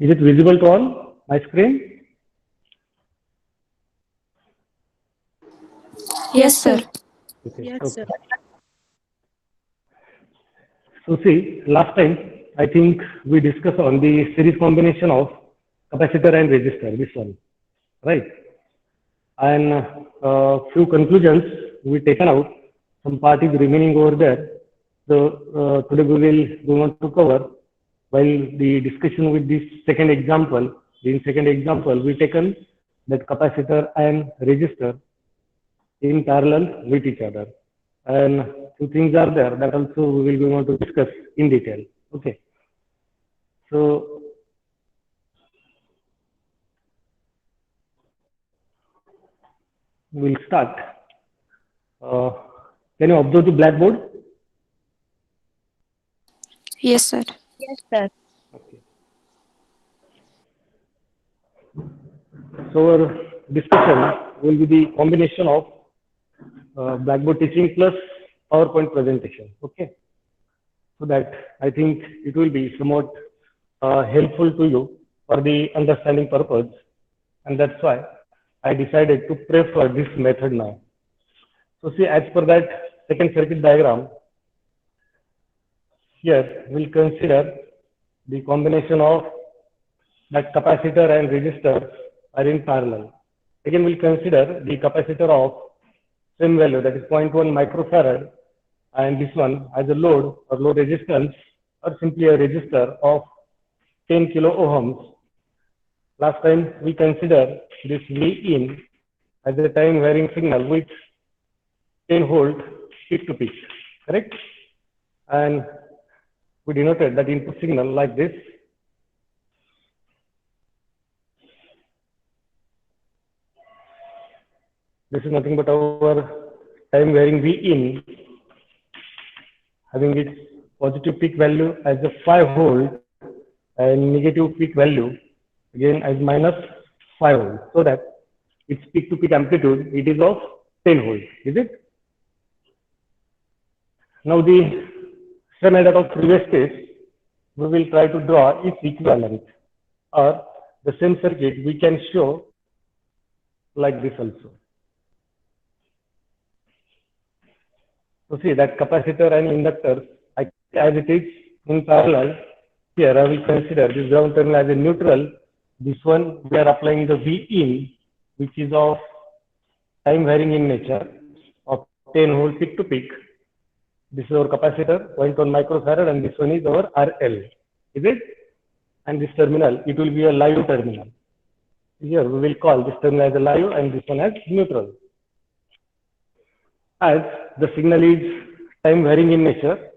Is it visible to all, my screen? Yes, sir. Okay. Yes, Okay. sir. So see, last time I think we discussed on the series combination of capacitor and resistor, this one, right? And few conclusions we taken out. Some part is remaining over there. So today we want to cover. While the discussion with this second example, in second example we taken that capacitor and resistor in parallel with each other, and two things are there that also we will be want to discuss in detail. Okay, so we'll start. Uh, can you observe the blackboard? Yes, sir. Yes, sir. Okay. So our discussion will be the combination of blackboard teaching plus PowerPoint presentation. Okay, so that I think it will be somewhat helpful to you for the understanding purpose, and that's why I decided to prefer this method now. So see, as per that second circuit diagram, here we'll consider the combination of that capacitor and resistor are in parallel. Again, we'll consider the capacitor of same value, that is 0.1 microfarad, and this one as a load or low resistance, or simply a resistor of 10 kilo ohms. Last time we consider this V in as a time varying signal with 10 volt peak to peak, correct? And we denoted that input signal like this. This is nothing but our time varying V in, having its positive peak value as a 5 volt and negative peak value again as minus 5 volt, so that its peak to peak amplitude it is of 10 volt. Is it? Now the same as that of previous case, we will try to draw its equivalent, or the same circuit we can show like this also. So see that capacitor and inductor as it is in parallel. Here I will consider this ground terminal as a neutral. This one we are applying the V in, which is of time varying in nature of 10 volt peak to peak. This is our capacitor, 0.1 microfarad, and this one is our RL. Is it? And this terminal, it will be a live terminal. Here we will call this terminal as a live and this one as neutral. As the signal is time varying in nature,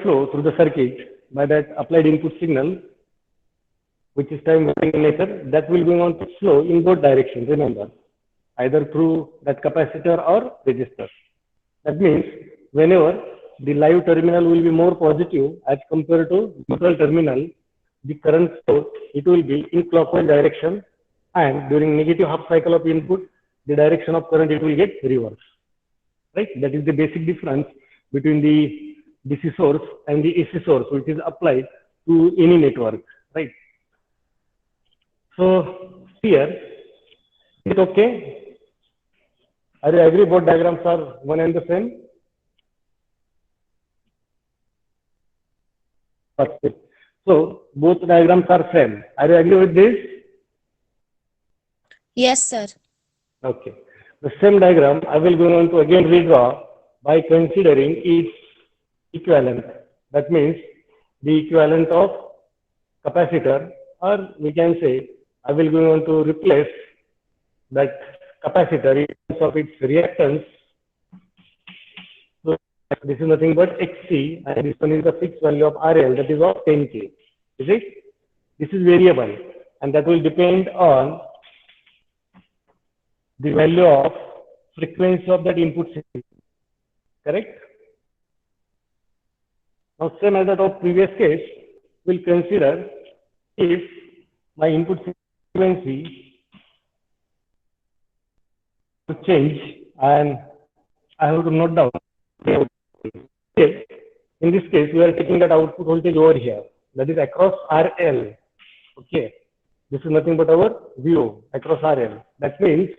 flow through the circuit by that applied input signal, which is time varying in nature, that will be on to flow in both directions, remember, either through that capacitor or resistor. That means whenever the live terminal will be more positive as compared to neutral terminal, the current flow, it will be in clockwise direction, and during negative half cycle of input, the direction of current it will get reversed. Right? That is the basic difference between the DC source and the AC source, which is applied to any network. Right? So here, is it okay? Are you agree both diagrams are one and the same? Perfect. So both diagrams are same. Are you agree with this? Yes, sir. Okay. The same diagram I will go on to again redraw by considering its equivalent. That means the equivalent of capacitor, or we can say I will go on to replace that capacitor in terms of its reactance. So this is nothing but XC, and this one is the fixed value of RL, that is of 10K. Is it? This is variable, and that will depend on the value of frequency of that input signal. Correct? Now, same as that of previous case, we'll consider if my input frequency to change, and I have to note down. If in this case, we are taking that output voltage over here, that is across RL. Okay, this is nothing but our VO across RL. That means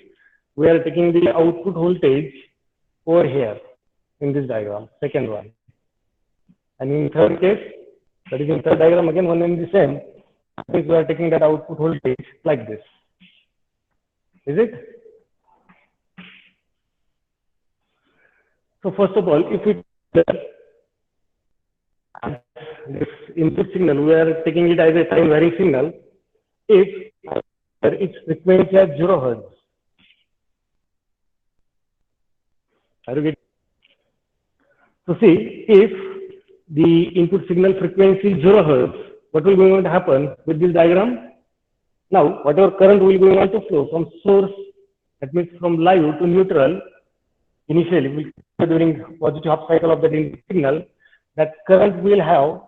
we are taking the output voltage over here in this diagram, second one. And in third case, that is in third diagram again, one and the same. Means we are taking that output voltage like this. Is it? So first of all, if we this input signal, we are taking it as a time varying signal. If its frequency at 0 Hz. Are you getting? So see, if the input signal frequency is 0 Hz, what will be going to happen with this diagram? Now, whatever current will be going to flow from source, that means from live to neutral, initially during positive half cycle of that input signal, that current will have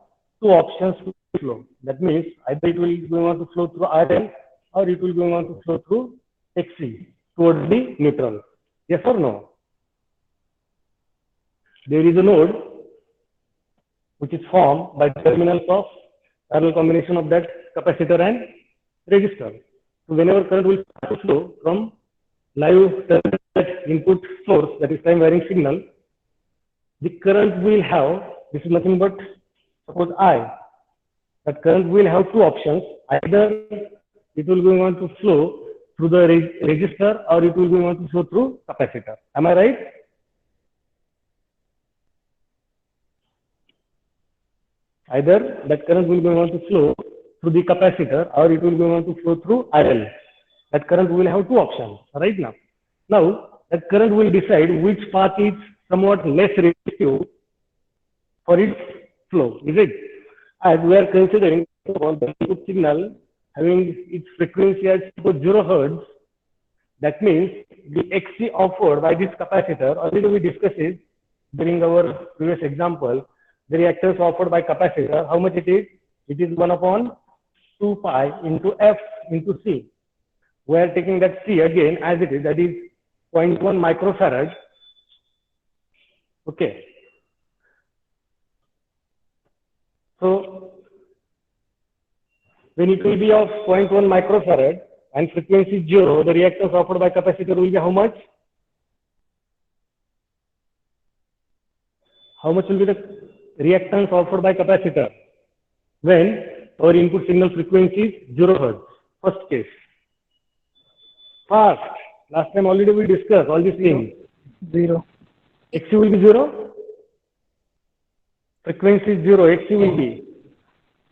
two options to flow. That means either it will be going to flow through RL or it will be going to flow through XC towards the neutral. Yes or no? There is a node which is formed by terminals of parallel combination of that capacitor and resistor. So whenever current will start to flow from live input source, that is time varying signal, the current will have, this is nothing but suppose I, that current will have two options. Either it will be going to flow through the resistor or it will be going to flow through capacitor. Am I right? Either that current will be going to flow through the capacitor or it will be going to flow through RL. That current will have two options right now. Now, that current will decide which path is somewhat less resistive for its flow, is it? As we are considering the input signal having its frequency at 0 Hz, that means the XC offered by this capacitor, already we discussed it during our previous example, the reactance offered by capacitor, how much it is? It is 1 upon 2 pi into F into C. We are taking that C again as it is, that is 0.1 microfarad. Okay. So when it will be of 0.1 microfarad and frequency 0, the reactance offered by capacitor will be how much? How much will be the reactance offered by capacitor when our input signal frequency is 0 Hz? First case. Fast. Last time already we discussed all these things. 0. XC will be 0. Frequency is 0. XC will be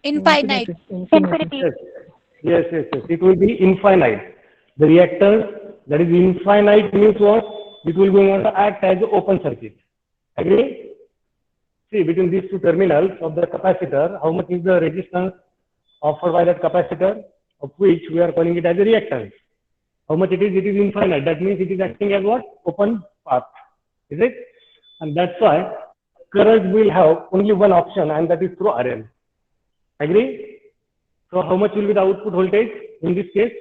infinite. Yes. It will be infinite. The reactor that is infinite means what? It will be going to act as an open circuit. Agree? See, between these two terminals of the capacitor, how much is the resistance offered by that capacitor, of which we are calling it as a reactance. How much it is? It is infinite. That means it is acting as what? Open path. Is it? And that's why current will have only one option, and that is through RL. Agree? So how much will be the output voltage in this case?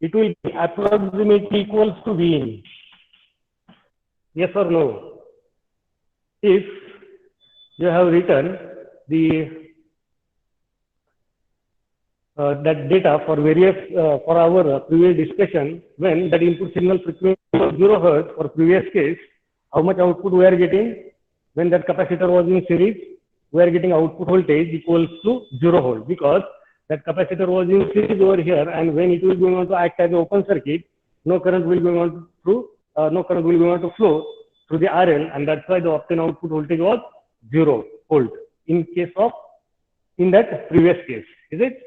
It will be approximately equals to Vin. Yes or no? If you have written the that data for various for our previous discussion, when that input signal frequency was 0 Hz for previous case, how much output we are getting? When that capacitor was in series, we are getting output voltage equals to 0 volt, because that capacitor was in series over here, and when it will be going to act as an open circuit, no current will be going to through no current will be going to flow through the RL, and that's why the obtained output voltage was 0 volt in case of in that previous case, is it?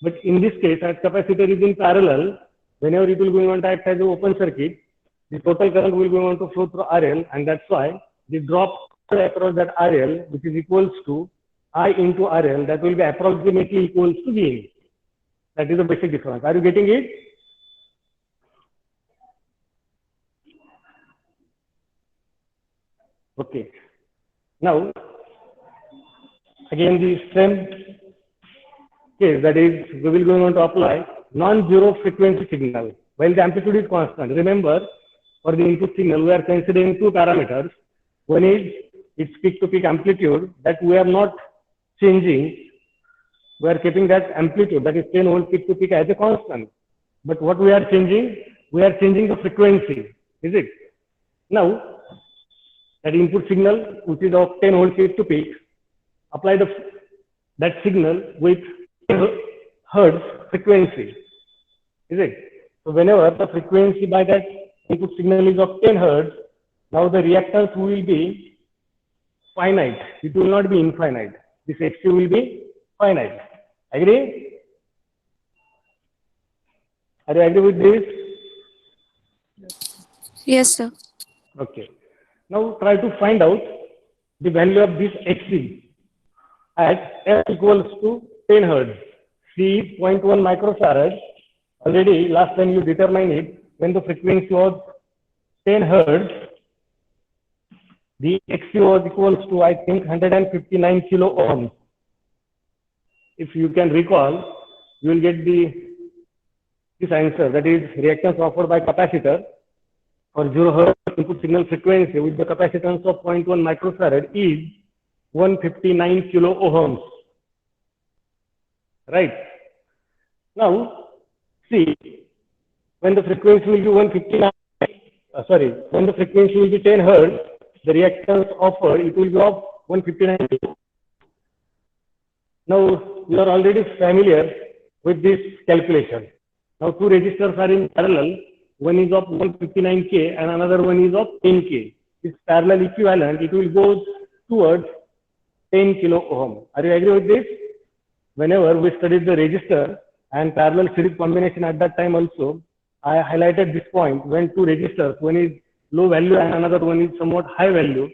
But in this case, as capacitor is in parallel, whenever it will be going to act as an open circuit, the total current will be going to flow through RL, and that's why the drop across that RL, which is equals to I into RL, that will be approximately equals to Vin. That is the basic difference. Are you getting it? Okay. Now, again, the same case, that is, we will going to apply non-zero frequency signal while the amplitude is constant. Remember, for the input signal, we are considering two parameters. One is its peak to peak amplitude, that we are not changing. We are keeping that amplitude, that is 10 volt peak to peak, as a constant. But what we are changing? We are changing the frequency. Is it? Now, that input signal, which is of 10 volt peak to peak, apply that signal with hertz frequency. Is it? So whenever the frequency by that input signal is of 10 hertz, now the reactance will be finite. It will not be infinite. This Xc will be finite. Agree? Are you agree with this? Yes, sir. Okay. Now try to find out the value of this Xc at f equals to 10 hertz. C is 0.1 microfarad. Already last time you determined it, when the frequency was 10 hertz, the Xc was equals to, I think, 159 kilo ohms. If you can recall, you will get this answer, that is reactance offered by capacitor for 0 hertz input signal frequency with the capacitance of 0.1 microfarad is 159 kilo ohms. Right. Now, see, when the frequency will be 159, when the frequency will be 10 hertz, the reactance offered, it will be of 159. Now, you are already familiar with this calculation. Now, two resistors are in parallel. One is of 159K and another one is of 10K. It's parallel equivalent. It will go towards 10 kilo ohm. Are you agree with this? Whenever we studied the resistor and parallel series combination at that time also, I highlighted this point. When two resistors, one is low value and another one is somewhat high value,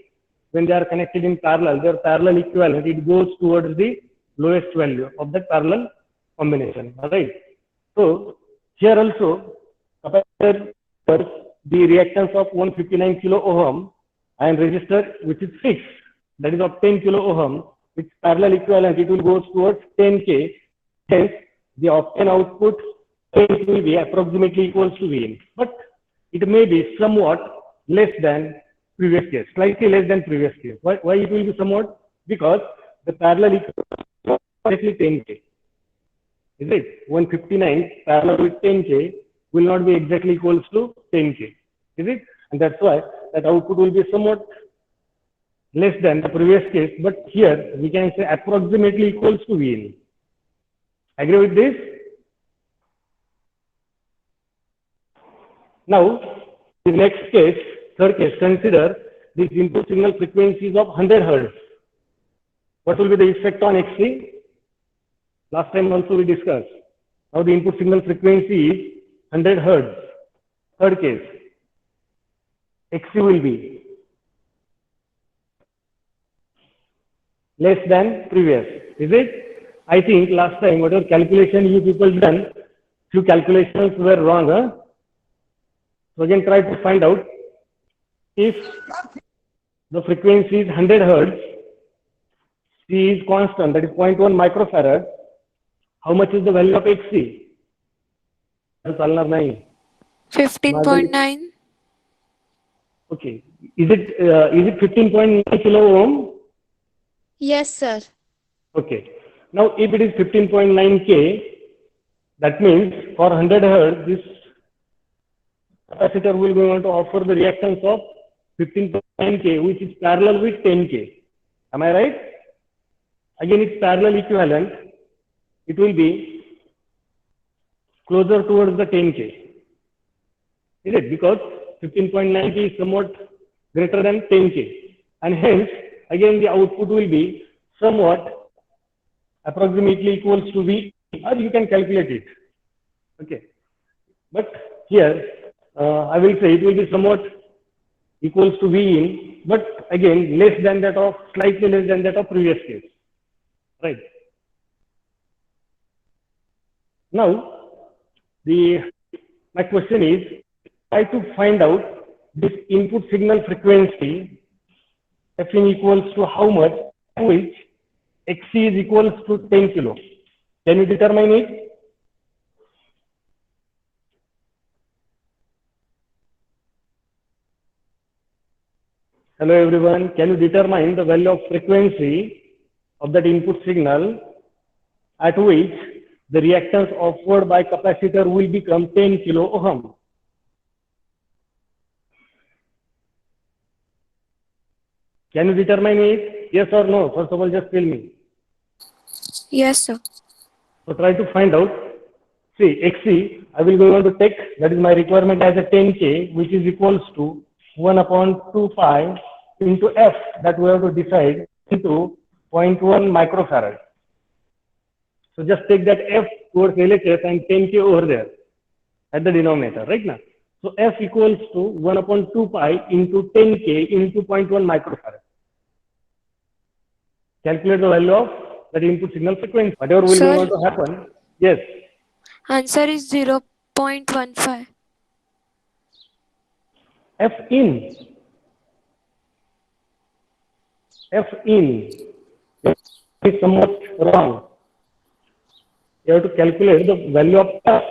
when they are connected in parallel, their parallel equivalent, it goes towards the lowest value of that parallel combination. All right. So here also, capacitor the reactance of 159 kilo ohm and resistor which is fixed, that is of 10 kilo ohm, with parallel equivalent, it will go towards 10K. Hence, the obtained output will be approximately equals to Vin. But it may be somewhat less than previous case, slightly less than previous case. Why it will be somewhat? Because the parallel equivalent is exactly 10K. Is it? 159 parallel with 10K will not be exactly equals to 10K. Is it? And that's why that output will be somewhat less than the previous case, but here we can say approximately equals to Vn. Agree with this? Now, the next case, third case, consider this input signal frequencies of 100 hertz. What will be the effect on Xc? Last time also we discussed. Now the input signal frequency is 100 hertz. Third case, Xc will be less than previous. Is it? I think last time whatever calculation you people done, few calculations were wrong. So again try to find out if the frequency is 100 hertz, C is constant, that is 0.1 microfarad. How much is the value of Xc? 15.9. Okay. Is it 15.9 kilo ohm? Yes, sir. Okay. Now, if it is 15.9K, that means for 100 hertz, this capacitor will be able to offer the reactance of 15.9K, which is parallel with 10K. Am I right? Again, it's parallel equivalent. It will be closer towards the 10K. Is it? Because 15.9K is somewhat greater than 10K. And hence, again, the output will be somewhat approximately equals to V, or you can calculate it. Okay. But here, I will say it will be somewhat equals to V in, but again, less than that of, slightly less than that of previous case. Right. Now, my question is, try to find out this input signal frequency, Fin equals to how much, which Xc is equals to 10 kilo. Can you determine it? Hello everyone. Can you determine the value of frequency of that input signal at which the reactance offered by capacitor will become 10 kilo ohm? Can you determine it? Yes or no? First of all, just tell me. Yes, sir. So try to find out. See, XC, I will go on to take, that is my requirement as a 10K, which is equals to 1 upon 2 pi into F, that we have to decide, into 0.1 microfarad. So just take that F towards LHS and 10K over there at the denominator, right now. So F equals to 1 upon 2 pi into 10K into 0.1 microfarad. Calculate the value of that input signal frequency. Whatever will be Sir, going to happen. Yes. answer is 0.15. F in. F in is somewhat wrong. You have to calculate the value of F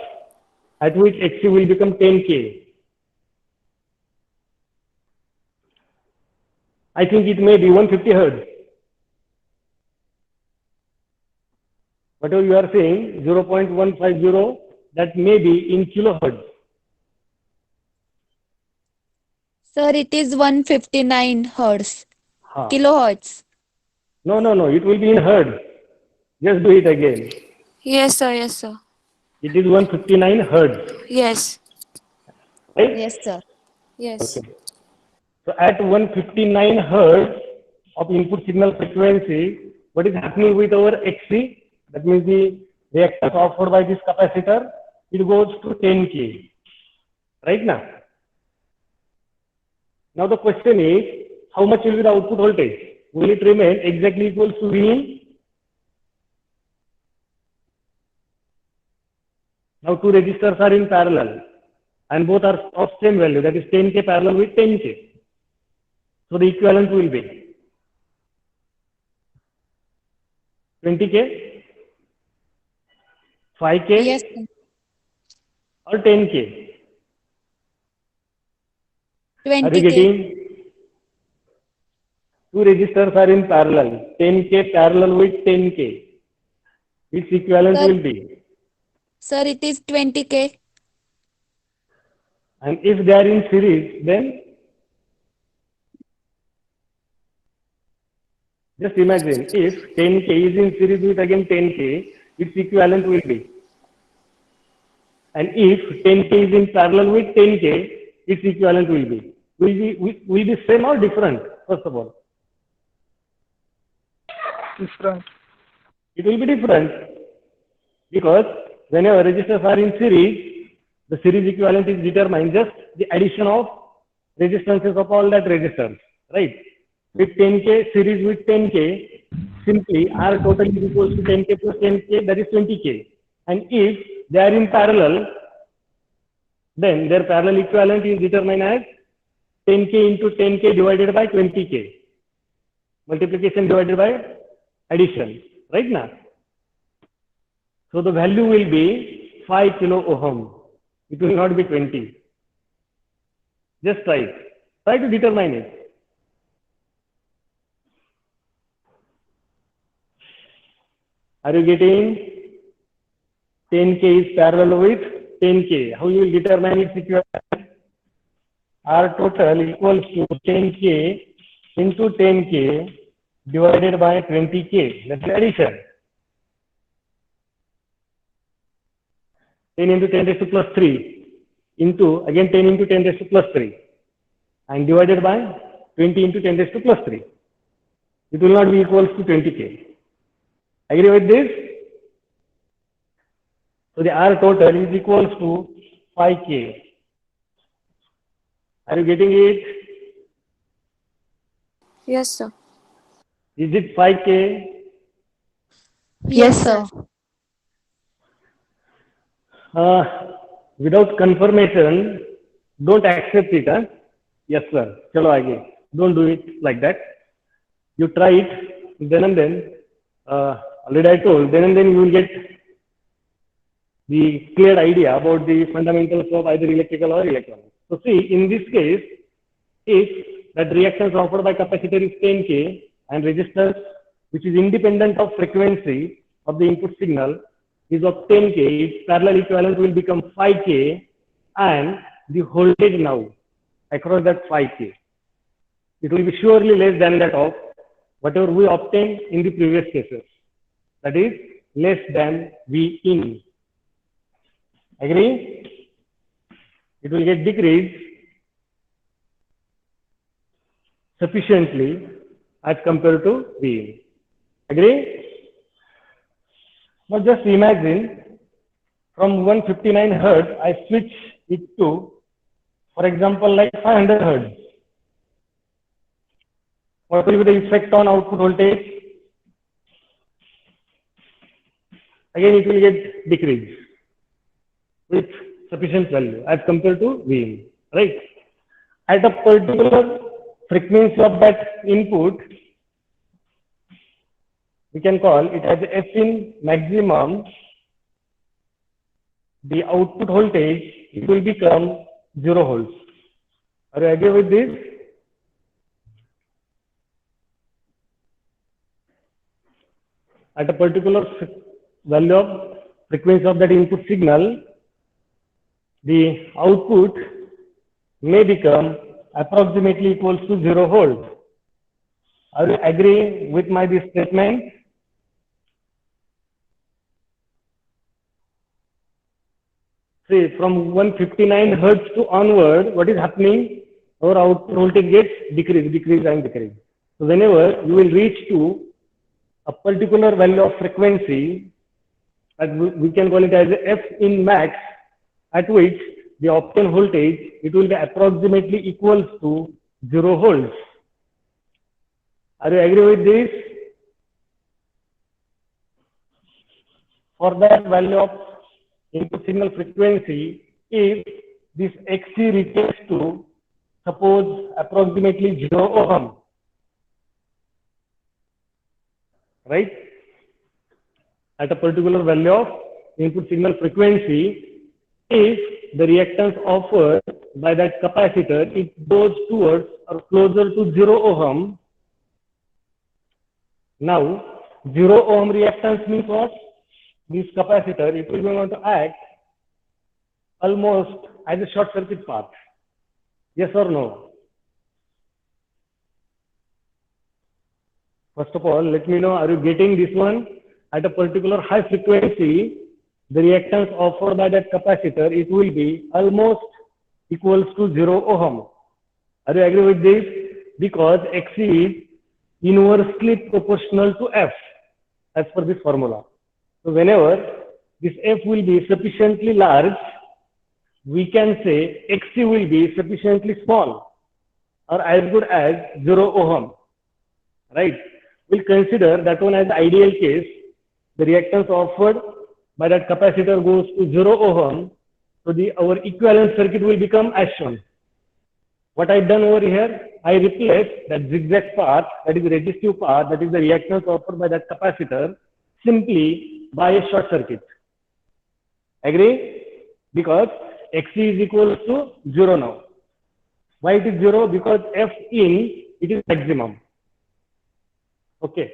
at which XC will become 10K. I think it may be 150 hertz. Whatever you are saying, 0.150, that may be in kilohertz. Sir, it is 159 hertz, Huh. kilohertz. No, it will be in hertz. Just do it again. Yes, sir. Yes, sir. It is 159 hertz, Yes. right? Yes, sir. Yes. Okay. So at 159 hertz of input signal frequency, what is happening with our XC? That means the reactance offered by this capacitor, it goes to 10K, right now. Now the question is, how much will be the output voltage? Will it remain exactly equal to V? Now two resistors are in parallel and both are of same value, that is 10K parallel with 10K. So the equivalent will be 20K, 5K, Yes, sir. or 10K. Are you 20K. getting? Two resistors are in parallel, 10K parallel with 10K. Its equivalent Sir, will be. sir, it is 20K. And if they are in series, then just imagine if 10K is in series with again 10K, its equivalent will be. And if 10K is in parallel with 10K, its equivalent will be. Will be same or different, first of all? Different. It will be different because whenever resistors are in series, the series equivalent is determined just the addition of resistances of all that resistors, right? With 10K, series with 10K, simply R total is equal to 10K plus 10K, that is 20K. And if they are in parallel, then their parallel equivalent is determined as 10K into 10K divided by 20K. Multiplication divided by addition, right now. So the value will be 5 kilo ohm. It will not be 20. Just try it. Try to determine it. Are you getting? 10K is parallel with 10K. How you will determine its equivalent? R total equals to 10K into 10K divided by 20K. That's the addition. 10 into 10 raised to plus 3 into again 10 into 10 raised to plus 3 and divided by 20 into 10 raised to plus 3. It will not be equals to 20K. Agree with this? So the R total is equals to 5K. Are you getting it? Yes, sir. Is it 5K? Yes, sir. Without confirmation, don't accept it. Huh? Yes, sir. Chalo aage. Don't do it like that. You try it, then and then. Already I told, then and then you will get the clear idea about the fundamentals of either electrical or electronics. So see, in this case, if that reactance offered by capacitor is 10K and resistance which is independent of frequency of the input signal is of 10K, its parallel equivalent will become 5K, and the voltage now across that 5K, it will be surely less than that of whatever we obtained in the previous cases, that is less than V in. Agree? It will get decreased sufficiently as compared to V in. Agree? Now just imagine from 159 Hertz, I switch it to, for example, like 500 Hertz. What will be the effect on output voltage? Again, it will get decreased with sufficient value as compared to V in, right? At a particular frequency of that input, we can call it as F in maximum. The output voltage, it will become 0 volts. Are you agree with this? At a particular value of frequency of that input signal, the output may become approximately equals to 0 volts. Are you agree with my this statement? See, from 159 Hertz to onward, what is happening? Our output voltage gets decreased and decreased. So whenever you will reach to a particular value of frequency, and we can call it as F in max, at which the obtained voltage, it will be approximately equals to 0 volts. Are you agree with this? For that value of input signal frequency, if this Xc reaches to, suppose, approximately 0 ohm, right? At a particular value of input signal frequency, if the reactance offered by that capacitor, it goes towards or closer to 0 ohm. Now, 0 ohm reactance means what? This capacitor, it will be going to act almost as a short circuit path. Yes or no? First of all, let me know, are you getting this one? At a particular high frequency, the reactance offered by that capacitor, it will be almost equals to 0 ohm. Are you agree with this? Because Xc is inversely proportional to F as per this formula. So whenever this F will be sufficiently large, we can say Xc will be sufficiently small or as good as 0 ohm, right? We'll consider that one as the ideal case. The reactance offered by that capacitor goes to 0 ohm, so our equivalent circuit will become as shown. What I've done over here, I replaced that zigzag path, that is the resistive path, that is the reactance offered by that capacitor, simply by a short circuit. Agree? Because Xc is equal to 0 now. Why it is 0? Because F in, it is maximum. Okay.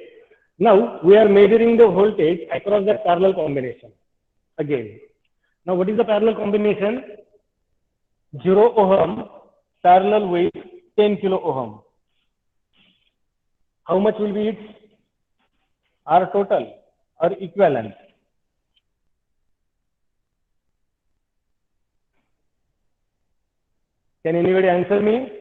Now we are measuring the voltage across the parallel combination. Again. Now what is the parallel combination? 0 ohm parallel with 10 kilo ohm. How much will be its R total or equivalent? Can anybody answer me?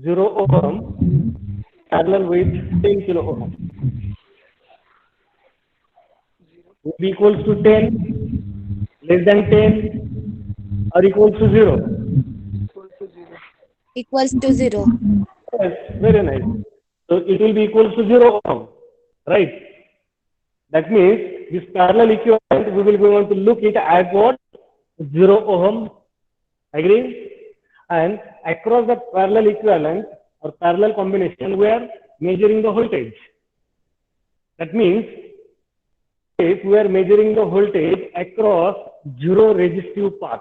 0 ohm parallel with 10 kilo ohm. Will be equals to 10, less than 10, or equals to 0? Equals to 0. Yes, very nice. So it will be equals to 0 ohm, right? That means this parallel equivalent, we will be able to look it as what? 0 ohm. Agree? And across the parallel equivalent or parallel combination, we are measuring the voltage. That means if we are measuring the voltage across zero resistive path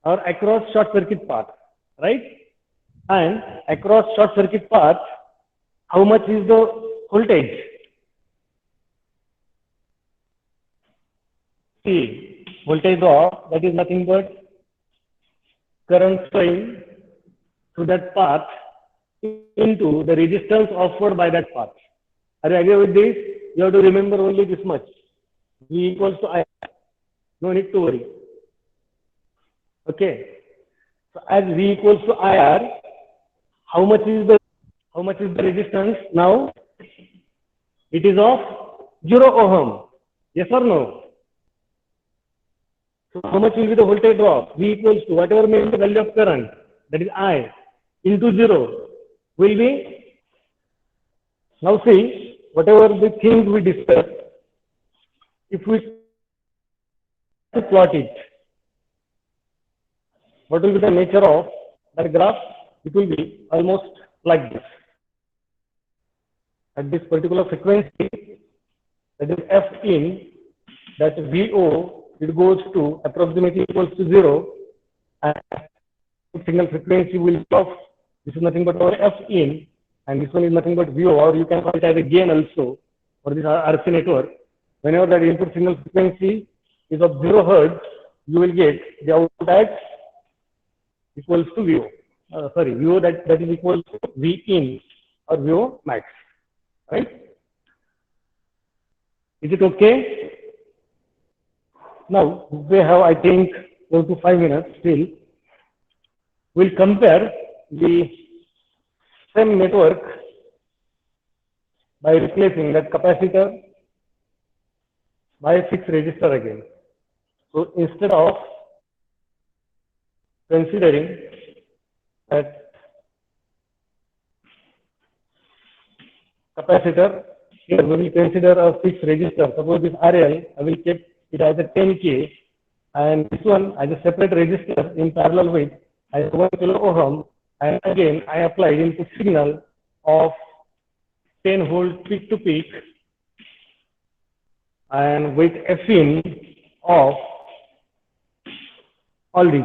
or across short circuit path, right? And across short circuit path, how much is the voltage? See, voltage drop, that is nothing but current flowing through that path into the resistance offered by that path. Are you agree with this? You have to remember only this much. V equals to I. No need to worry. Okay. So as V equals to IR, how much is the resistance now? It is of 0 ohm. Yes or no? So how much will be the voltage drop? V equals to whatever may be the value of current, that is I, into 0 will be, now see, whatever the things we discussed, if we to plot it, what will be the nature of that graph? It will be almost like this. At this particular frequency, that is F in, that VO, it goes to approximately equals to 0, and signal frequency will be off. This is nothing but our F in, and this one is nothing but VO, or you can call it as a gain also for this RC network. Whenever that input signal frequency is of 0 hertz, you will get the output at equals to VO. VO that is equal to V in or VO max, right? Is it okay? Now we have, I think, 4 to 5 minutes still. We'll compare the same network by replacing that capacitor by a fixed resistor again. So instead of considering that capacitor, here we will consider a fixed resistor. Suppose this RL, I will keep it as a 10K, and this one as a separate resistor in parallel with as 1 kilo ohm, and again I applied input signal of 10 volt peak to peak, and with F in of all these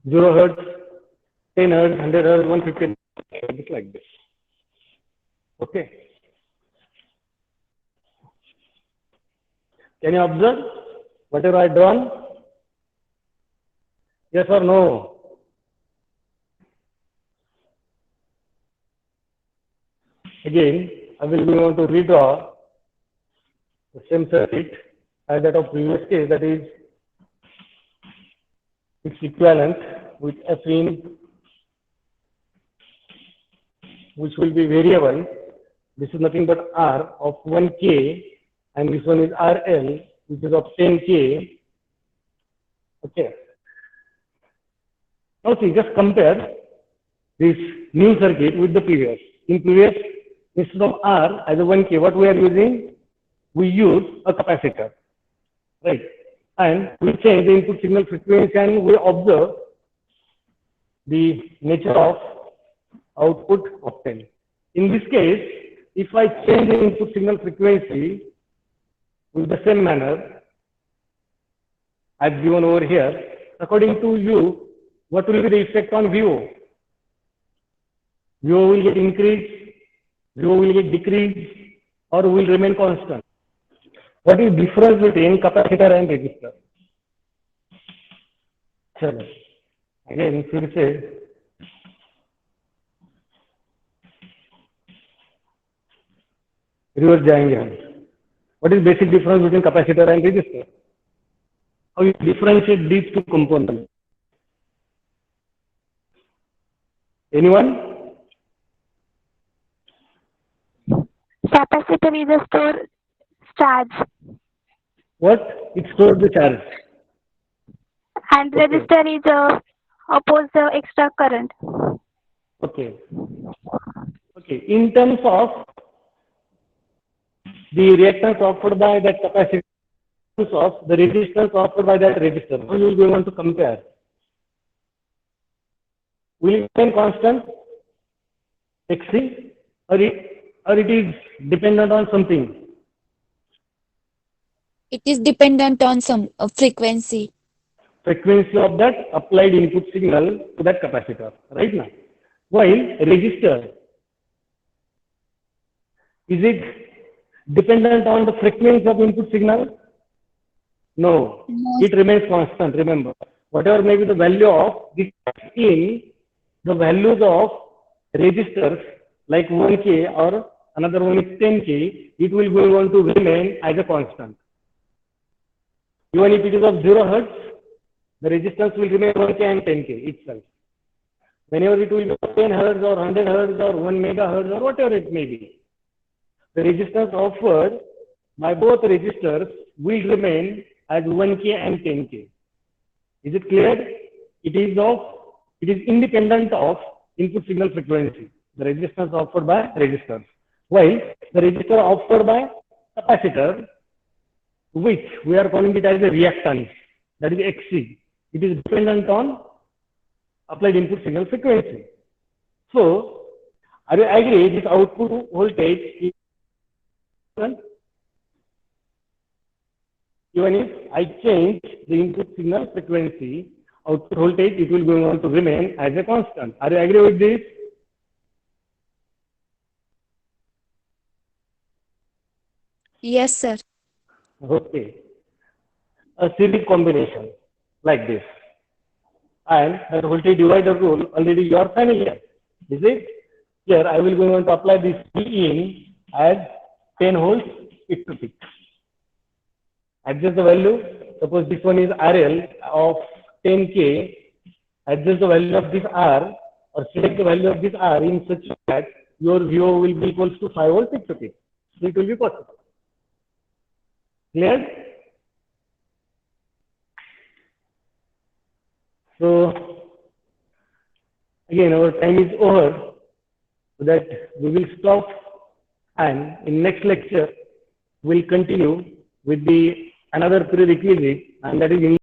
0 hertz, 10 hertz, 100 hertz, 150 hertz, like this. Okay. Can you observe whatever I drawn? Yes or no? Again, I will be able to redraw the same circuit as that of previous case, that is its equivalent with F in, which will be variable. This is nothing but R of 1K, and this one is RL, which is of 10K. Okay. Now see, just compare this new circuit with the previous. In previous, instead of R as a 1K, what we are using? We use a capacitor, right? And we change the input signal frequency, and we observe the nature of output of 10. In this case, if I change the input signal frequency with the same manner as given over here, according to you, what will be the effect on VO? VO will get increased, VO will get decreased, or will remain constant. What is the difference between capacitor and resistor? चलो, again फिर से reverse जाएंगे हम. What is basic difference between capacitor and resistor? How you differentiate these two components? Anyone? Capacitor is a store charge What? It stores the charge. and Okay. resistor is oppose the extra current. Okay. Okay. In terms of the reactance offered by that capacitor, of the resistance offered by that resistor, how you will want to compare? Will it remain constant, XC, or it is dependent on something? It is dependent on some frequency. Frequency of that applied input signal to that capacitor, right now. While resistor, is it dependent on the frequency of input signal? No, No. it remains constant. Remember, whatever may be the value of this in the values of resistors like 1K or another one is 10K, it will go on to remain as a constant. Even if it is of 0 Hertz, the resistance will remain 1K and 10K itself. Whenever it will be 10 Hertz or 100 Hertz or 1 megahertz or whatever it may be, the resistance offered by both resistors will remain as 1K and 10K. Is it clear? It is independent of input signal frequency, the resistance offered by resistors. While the resistor offered by capacitor, which we are calling it as a reactance, that is Xc, it is dependent on applied input signal frequency. So, are you agree this output voltage is even if I change the input signal frequency, output voltage, it will go on to remain as a constant. Are you agree with this? Yes, sir. Okay. A series combination like this. And that voltage divider rule already you are familiar. Is it? Here I will go on to apply this P in as 10 volts peak to peak. Adjust the value. Suppose this one is RL of 10K. Adjust the value of this R or select the value of this R in such that your VO will be equals to 5 volt peak to peak. So it will be possible. Clear? So again our time is over, so that we will stop, and in next lecture we'll continue with the another prerequisite, and that is